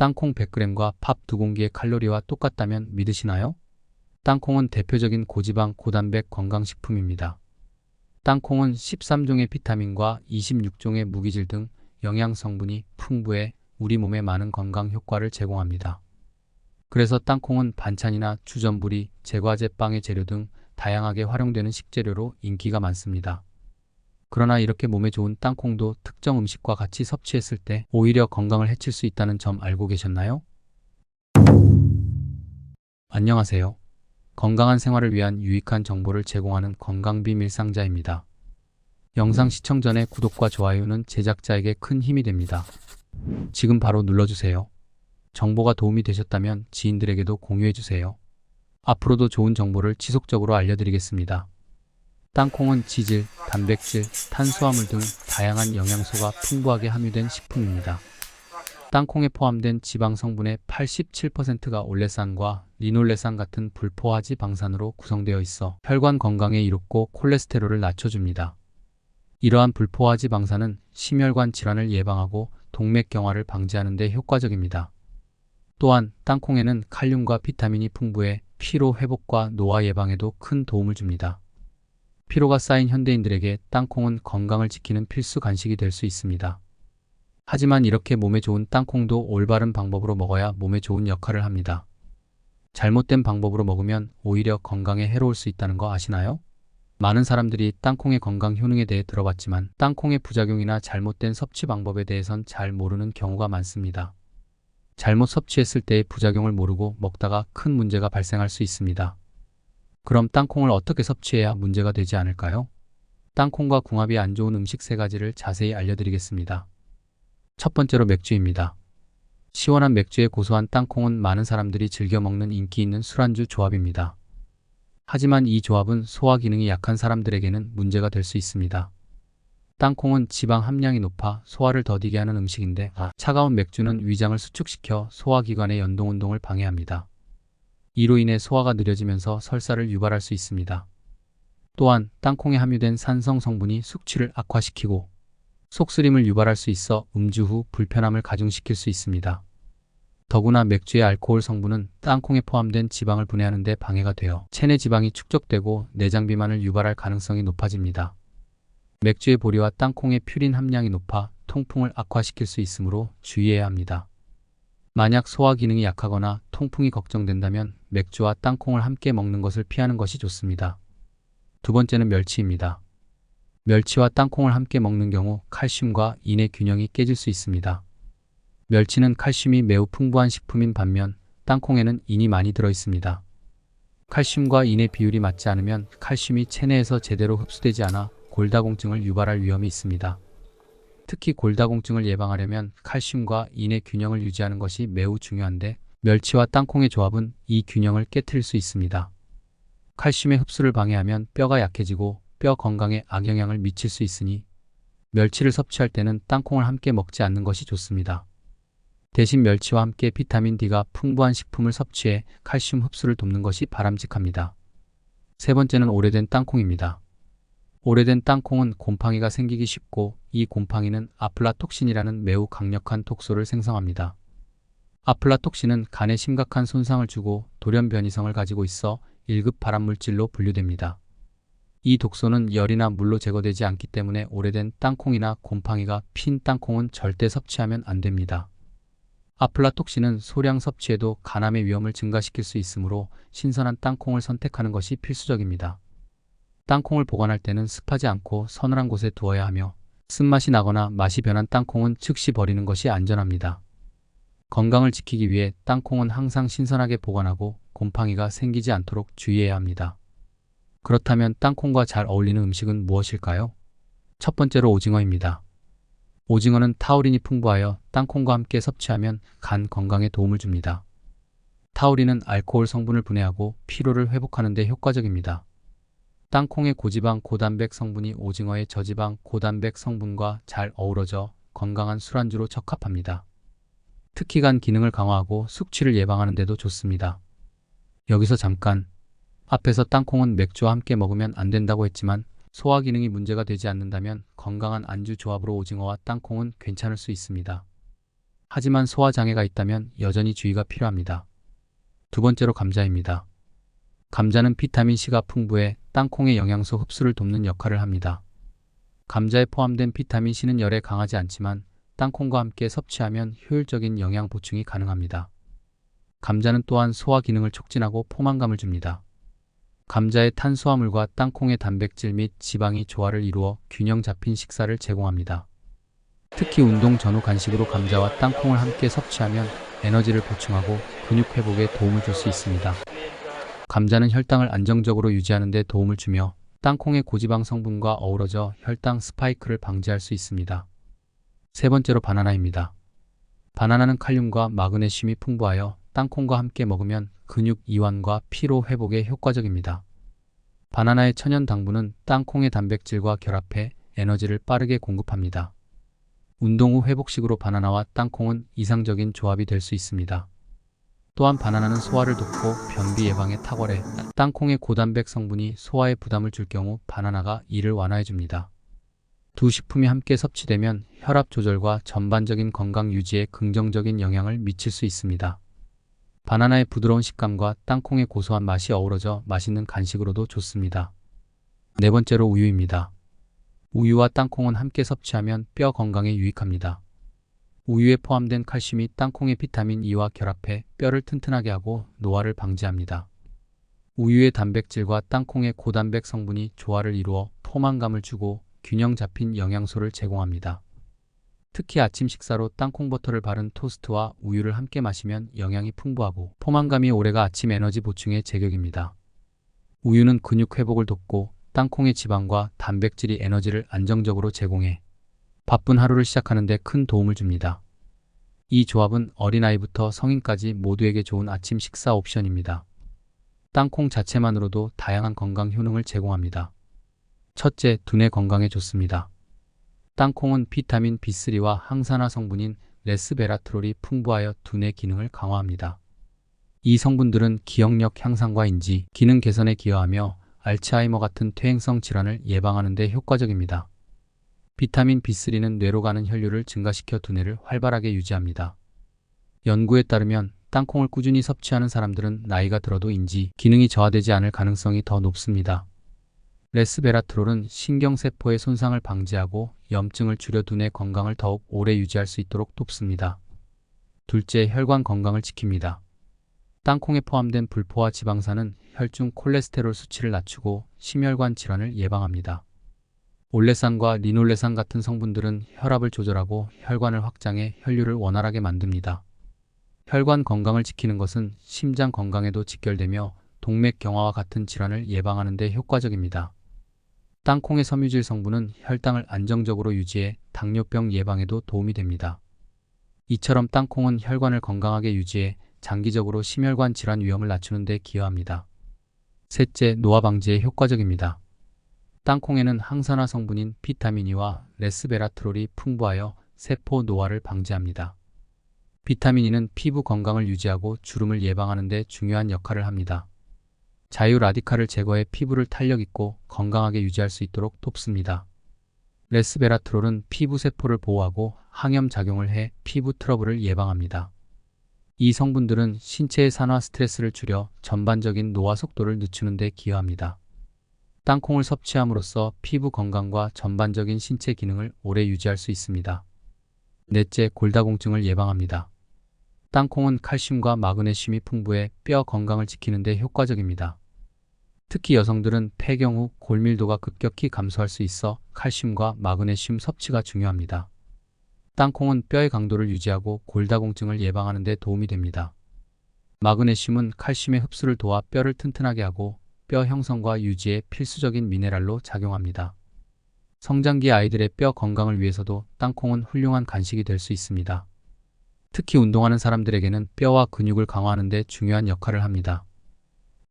땅콩 100g과 밥 2공기의 칼로리와 똑같다면 믿으시나요? 땅콩은 대표적인 고지방, 고단백 건강식품입니다. 땅콩은 13종의 비타민과 26종의 무기질 등 영양 성분이 풍부해 우리 몸에 많은 건강 효과를 제공합니다. 그래서 땅콩은 반찬이나 주전부리, 제과제, 빵의 재료 등 다양하게 활용되는 식재료로 인기가 많습니다. 그러나 이렇게 몸에 좋은 땅콩도 특정 음식과 같이 섭취했을 때 오히려 건강을 해칠 수 있다는 점 알고 계셨나요? 안녕하세요. 건강한 생활을 위한 유익한 정보를 제공하는 건강비밀상자입니다. 영상 시청 전에 구독과 좋아요는 제작자에게 큰 힘이 됩니다. 지금 바로 눌러주세요. 정보가 도움이 되셨다면 지인들에게도 공유해주세요. 앞으로도 좋은 정보를 지속적으로 알려드리겠습니다. 땅콩은 지질, 단백질, 탄수화물 등 다양한 영양소가 풍부하게 함유된 식품입니다. 땅콩에 포함된 지방 성분의 87%가 올레산과 리놀레산 같은 불포화지 방산으로 구성되어 있어 혈관 건강에 이롭고 콜레스테롤을 낮춰줍니다. 이러한 불포화지 방산은 심혈관 질환을 예방하고 동맥경화를 방지하는 데 효과적입니다. 또한 땅콩에는 칼륨과 비타민이 풍부해 피로 회복과 노화 예방에도 큰 도움을 줍니다. 피로가 쌓인 현대인들에게 땅콩은 건강을 지키는 필수 간식이 될 수 있습니다. 하지만 이렇게 몸에 좋은 땅콩도 올바른 방법으로 먹어야 몸에 좋은 역할을 합니다. 잘못된 방법으로 먹으면 오히려 건강에 해로울 수 있다는 거 아시나요? 많은 사람들이 땅콩의 건강 효능에 대해 들어봤지만 땅콩의 부작용이나 잘못된 섭취 방법에 대해선 잘 모르는 경우가 많습니다. 잘못 섭취했을 때의 부작용을 모르고 먹다가 큰 문제가 발생할 수 있습니다. 그럼 땅콩을 어떻게 섭취해야 문제가 되지 않을까요? 땅콩과 궁합이 안 좋은 음식 3가지를 자세히 알려드리겠습니다. 첫 번째로 맥주입니다. 시원한 맥주에 고소한 땅콩은 많은 사람들이 즐겨 먹는 인기 있는 술안주 조합입니다. 하지만 이 조합은 소화 기능이 약한 사람들에게는 문제가 될 수 있습니다. 땅콩은 지방 함량이 높아 소화를 더디게 하는 음식인데 차가운 맥주는 위장을 수축시켜 소화기관의 연동운동을 방해합니다. 이로 인해 소화가 느려지면서 설사를 유발할 수 있습니다. 또한 땅콩에 함유된 산성 성분이 숙취를 악화시키고 속쓰림을 유발할 수 있어 음주 후 불편함을 가중시킬 수 있습니다. 더구나 맥주의 알코올 성분은 땅콩에 포함된 지방을 분해하는 데 방해가 되어 체내 지방이 축적되고 내장 비만을 유발할 가능성이 높아집니다. 맥주의 보리와 땅콩의 퓨린 함량이 높아 통풍을 악화시킬 수 있으므로 주의해야 합니다. 만약 소화 기능이 약하거나 통풍이 걱정된다면 맥주와 땅콩을 함께 먹는 것을 피하는 것이 좋습니다. 두 번째는 멸치입니다. 멸치와 땅콩을 함께 먹는 경우 칼슘과 인의 균형이 깨질 수 있습니다. 멸치는 칼슘이 매우 풍부한 식품인 반면 땅콩에는 인이 많이 들어 있습니다. 칼슘과 인의 비율이 맞지 않으면 칼슘이 체내에서 제대로 흡수되지 않아 골다공증을 유발할 위험이 있습니다. 특히 골다공증을 예방하려면 칼슘과 인의 균형을 유지하는 것이 매우 중요한데 멸치와 땅콩의 조합은 이 균형을 깨트릴 수 있습니다. 칼슘의 흡수를 방해하면 뼈가 약해지고 뼈 건강에 악영향을 미칠 수 있으니 멸치를 섭취할 때는 땅콩을 함께 먹지 않는 것이 좋습니다. 대신 멸치와 함께 비타민 D가 풍부한 식품을 섭취해 칼슘 흡수를 돕는 것이 바람직합니다. 세 번째는 오래된 땅콩입니다. 오래된 땅콩은 곰팡이가 생기기 쉽고 이 곰팡이는 아플라톡신이라는 매우 강력한 독소를 생성합니다. 아플라톡신은 간에 심각한 손상을 주고 돌연 변이성을 가지고 있어 1급 발암물질로 분류됩니다. 이 독소는 열이나 물로 제거되지 않기 때문에 오래된 땅콩이나 곰팡이가 핀 땅콩은 절대 섭취하면 안 됩니다. 아플라톡신은 소량 섭취에도 간암의 위험을 증가시킬 수 있으므로 신선한 땅콩을 선택하는 것이 필수적입니다. 땅콩을 보관할 때는 습하지 않고 서늘한 곳에 두어야 하며 쓴맛이 나거나 맛이 변한 땅콩은 즉시 버리는 것이 안전합니다. 건강을 지키기 위해 땅콩은 항상 신선하게 보관하고 곰팡이가 생기지 않도록 주의해야 합니다. 그렇다면 땅콩과 잘 어울리는 음식은 무엇일까요? 첫 번째로 오징어입니다. 오징어는 타우린이 풍부하여 땅콩과 함께 섭취하면 간 건강에 도움을 줍니다. 타우린은 알코올 성분을 분해하고 피로를 회복하는 데 효과적입니다. 땅콩의 고지방, 고단백 성분이 오징어의 저지방, 고단백 성분과 잘 어우러져 건강한 술안주로 적합합니다. 특히 간 기능을 강화하고 숙취를 예방하는 데도 좋습니다. 여기서 잠깐, 앞에서 땅콩은 맥주와 함께 먹으면 안 된다고 했지만 소화 기능이 문제가 되지 않는다면 건강한 안주 조합으로 오징어와 땅콩은 괜찮을 수 있습니다. 하지만 소화 장애가 있다면 여전히 주의가 필요합니다. 두 번째로 감자입니다. 감자는 비타민C가 풍부해 땅콩의 영양소 흡수를 돕는 역할을 합니다. 감자에 포함된 비타민C는 열에 강하지 않지만 땅콩과 함께 섭취하면 효율적인 영양 보충이 가능합니다. 감자는 또한 소화 기능을 촉진하고 포만감을 줍니다. 감자의 탄수화물과 땅콩의 단백질 및 지방이 조화를 이루어 균형 잡힌 식사를 제공합니다. 특히 운동 전후 간식으로 감자와 땅콩을 함께 섭취하면 에너지를 보충하고 근육 회복에 도움을 줄 수 있습니다. 감자는 혈당을 안정적으로 유지하는 데 도움을 주며 땅콩의 고지방 성분과 어우러져 혈당 스파이크를 방지할 수 있습니다. 세 번째로 바나나입니다. 바나나는 칼륨과 마그네슘이 풍부하여 땅콩과 함께 먹으면 근육 이완과 피로 회복에 효과적입니다. 바나나의 천연 당분은 땅콩의 단백질과 결합해 에너지를 빠르게 공급합니다. 운동 후 회복식으로 바나나와 땅콩은 이상적인 조합이 될 수 있습니다. 또한 바나나는 소화를 돕고 변비 예방에 탁월해 땅콩의 고단백 성분이 소화에 부담을 줄 경우 바나나가 이를 완화해 줍니다. 두 식품이 함께 섭취되면 혈압 조절과 전반적인 건강 유지에 긍정적인 영향을 미칠 수 있습니다. 바나나의 부드러운 식감과 땅콩의 고소한 맛이 어우러져 맛있는 간식으로도 좋습니다. 네 번째로 우유입니다. 우유와 땅콩은 함께 섭취하면 뼈 건강에 유익합니다. 우유에 포함된 칼슘이 땅콩의 비타민 E와 결합해 뼈를 튼튼하게 하고 노화를 방지합니다. 우유의 단백질과 땅콩의 고단백 성분이 조화를 이루어 포만감을 주고 균형 잡힌 영양소를 제공합니다. 특히 아침 식사로 땅콩 버터를 바른 토스트와 우유를 함께 마시면 영양이 풍부하고 포만감이 오래가 아침 에너지 보충의 제격입니다. 우유는 근육 회복을 돕고 땅콩의 지방과 단백질이 에너지를 안정적으로 제공해 바쁜 하루를 시작하는 데 큰 도움을 줍니다. 이 조합은 어린아이부터 성인까지 모두에게 좋은 아침 식사 옵션입니다. 땅콩 자체만으로도 다양한 건강 효능을 제공합니다. 첫째, 두뇌 건강에 좋습니다. 땅콩은 비타민 B3와 항산화 성분인 레스베라트롤이 풍부하여 두뇌 기능을 강화합니다. 이 성분들은 기억력 향상과 인지, 기능 개선에 기여하며 알츠하이머 같은 퇴행성 질환을 예방하는 데 효과적입니다. 비타민 B3는 뇌로 가는 혈류를 증가시켜 두뇌를 활발하게 유지합니다. 연구에 따르면 땅콩을 꾸준히 섭취하는 사람들은 나이가 들어도 인지, 기능이 저하되지 않을 가능성이 더 높습니다. 레스베라트롤은 신경세포의 손상을 방지하고 염증을 줄여 두뇌 건강을 더욱 오래 유지할 수 있도록 돕습니다. 둘째, 혈관 건강을 지킵니다. 땅콩에 포함된 불포화 지방산은 혈중 콜레스테롤 수치를 낮추고 심혈관 질환을 예방합니다. 올레산과 리놀레산 같은 성분들은 혈압을 조절하고 혈관을 확장해 혈류를 원활하게 만듭니다. 혈관 건강을 지키는 것은 심장 건강에도 직결되며 동맥 경화와 같은 질환을 예방하는 데 효과적입니다. 땅콩의 섬유질 성분은 혈당을 안정적으로 유지해 당뇨병 예방에도 도움이 됩니다. 이처럼 땅콩은 혈관을 건강하게 유지해 장기적으로 심혈관 질환 위험을 낮추는 데 기여합니다. 셋째, 노화 방지에 효과적입니다. 땅콩에는 항산화 성분인 비타민 E와 레스베라트롤이 풍부하여 세포 노화를 방지합니다. 비타민 E는 피부 건강을 유지하고 주름을 예방하는 데 중요한 역할을 합니다. 자유 라디칼을 제거해 피부를 탄력 있고 건강하게 유지할 수 있도록 돕습니다. 레스베라트롤은 피부 세포를 보호하고 항염 작용을 해 피부 트러블을 예방합니다. 이 성분들은 신체의 산화 스트레스를 줄여 전반적인 노화 속도를 늦추는 데 기여합니다. 땅콩을 섭취함으로써 피부 건강과 전반적인 신체 기능을 오래 유지할 수 있습니다. 넷째, 골다공증을 예방합니다. 땅콩은 칼슘과 마그네슘이 풍부해 뼈 건강을 지키는 데 효과적입니다. 특히 여성들은 폐경 후 골밀도가 급격히 감소할 수 있어 칼슘과 마그네슘 섭취가 중요합니다. 땅콩은 뼈의 강도를 유지하고 골다공증을 예방하는 데 도움이 됩니다. 마그네슘은 칼슘의 흡수를 도와 뼈를 튼튼하게 하고 뼈 형성과 유지에 필수적인 미네랄로 작용합니다. 성장기 아이들의 뼈 건강을 위해서도 땅콩은 훌륭한 간식이 될 수 있습니다. 특히 운동하는 사람들에게는 뼈와 근육을 강화하는 데 중요한 역할을 합니다.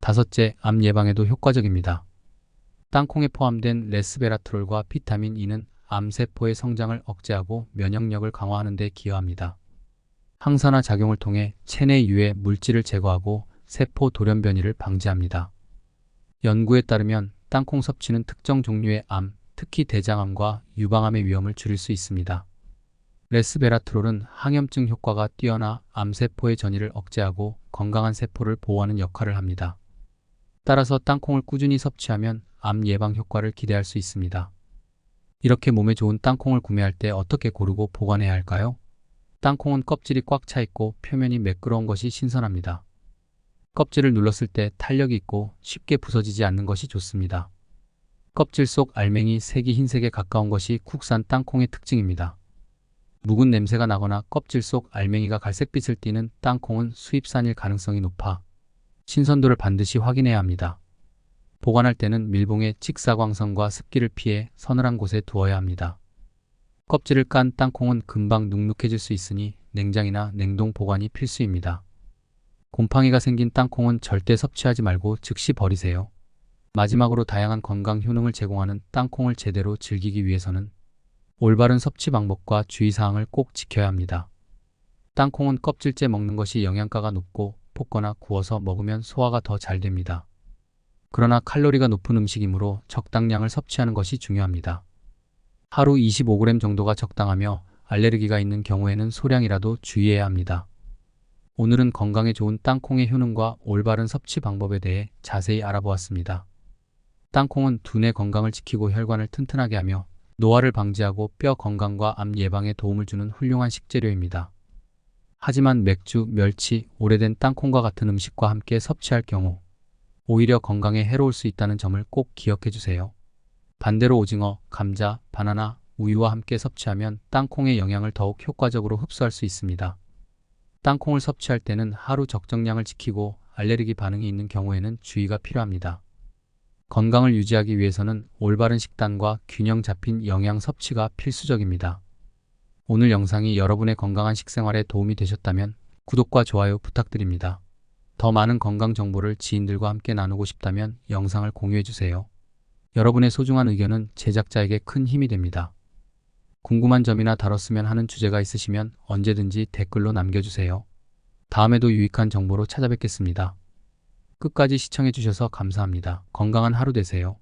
다섯째, 암 예방에도 효과적입니다. 땅콩에 포함된 레스베라트롤과 비타민 E는 암세포의 성장을 억제하고 면역력을 강화하는 데 기여합니다. 항산화 작용을 통해 체내 유해 물질을 제거하고 세포 돌연변이를 방지합니다. 연구에 따르면 땅콩 섭취는 특정 종류의 암, 특히 대장암과 유방암의 위험을 줄일 수 있습니다. 레스베라트롤은 항염증 효과가 뛰어나 암세포의 전이를 억제하고 건강한 세포를 보호하는 역할을 합니다. 따라서 땅콩을 꾸준히 섭취하면 암 예방 효과를 기대할 수 있습니다. 이렇게 몸에 좋은 땅콩을 구매할 때 어떻게 고르고 보관해야 할까요? 땅콩은 껍질이 꽉 차 있고 표면이 매끄러운 것이 신선합니다. 껍질을 눌렀을 때 탄력이 있고 쉽게 부서지지 않는 것이 좋습니다. 껍질 속 알맹이 색이 흰색에 가까운 것이 국산 땅콩의 특징입니다. 묵은 냄새가 나거나 껍질 속 알맹이가 갈색빛을 띠는 땅콩은 수입산일 가능성이 높아 신선도를 반드시 확인해야 합니다. 보관할 때는 밀봉의 직사광선과 습기를 피해 서늘한 곳에 두어야 합니다. 껍질을 깐 땅콩은 금방 눅눅해질 수 있으니 냉장이나 냉동 보관이 필수입니다. 곰팡이가 생긴 땅콩은 절대 섭취하지 말고 즉시 버리세요. 마지막으로 다양한 건강 효능을 제공하는 땅콩을 제대로 즐기기 위해서는 올바른 섭취 방법과 주의사항을 꼭 지켜야 합니다. 땅콩은 껍질째 먹는 것이 영양가가 높고 볶거나 구워서 먹으면 소화가 더 잘 됩니다. 그러나 칼로리가 높은 음식이므로 적당량을 섭취하는 것이 중요합니다. 하루 25g 정도가 적당하며 알레르기가 있는 경우에는 소량이라도 주의해야 합니다. 오늘은 건강에 좋은 땅콩의 효능과 올바른 섭취 방법에 대해 자세히 알아보았습니다. 땅콩은 두뇌 건강을 지키고 혈관을 튼튼하게 하며 노화를 방지하고 뼈 건강과 암 예방에 도움을 주는 훌륭한 식재료입니다. 하지만 맥주, 멸치, 오래된 땅콩과 같은 음식과 함께 섭취할 경우 오히려 건강에 해로울 수 있다는 점을 꼭 기억해 주세요. 반대로 오징어, 감자, 바나나, 우유와 함께 섭취하면 땅콩의 영양을 더욱 효과적으로 흡수할 수 있습니다. 땅콩을 섭취할 때는 하루 적정량을 지키고 알레르기 반응이 있는 경우에는 주의가 필요합니다. 건강을 유지하기 위해서는 올바른 식단과 균형 잡힌 영양 섭취가 필수적입니다. 오늘 영상이 여러분의 건강한 식생활에 도움이 되셨다면 구독과 좋아요 부탁드립니다. 더 많은 건강 정보를 지인들과 함께 나누고 싶다면 영상을 공유해주세요. 여러분의 소중한 의견은 제작자에게 큰 힘이 됩니다. 궁금한 점이나 다뤘으면 하는 주제가 있으시면 언제든지 댓글로 남겨주세요. 다음에도 유익한 정보로 찾아뵙겠습니다. 끝까지 시청해주셔서 감사합니다. 건강한 하루 되세요.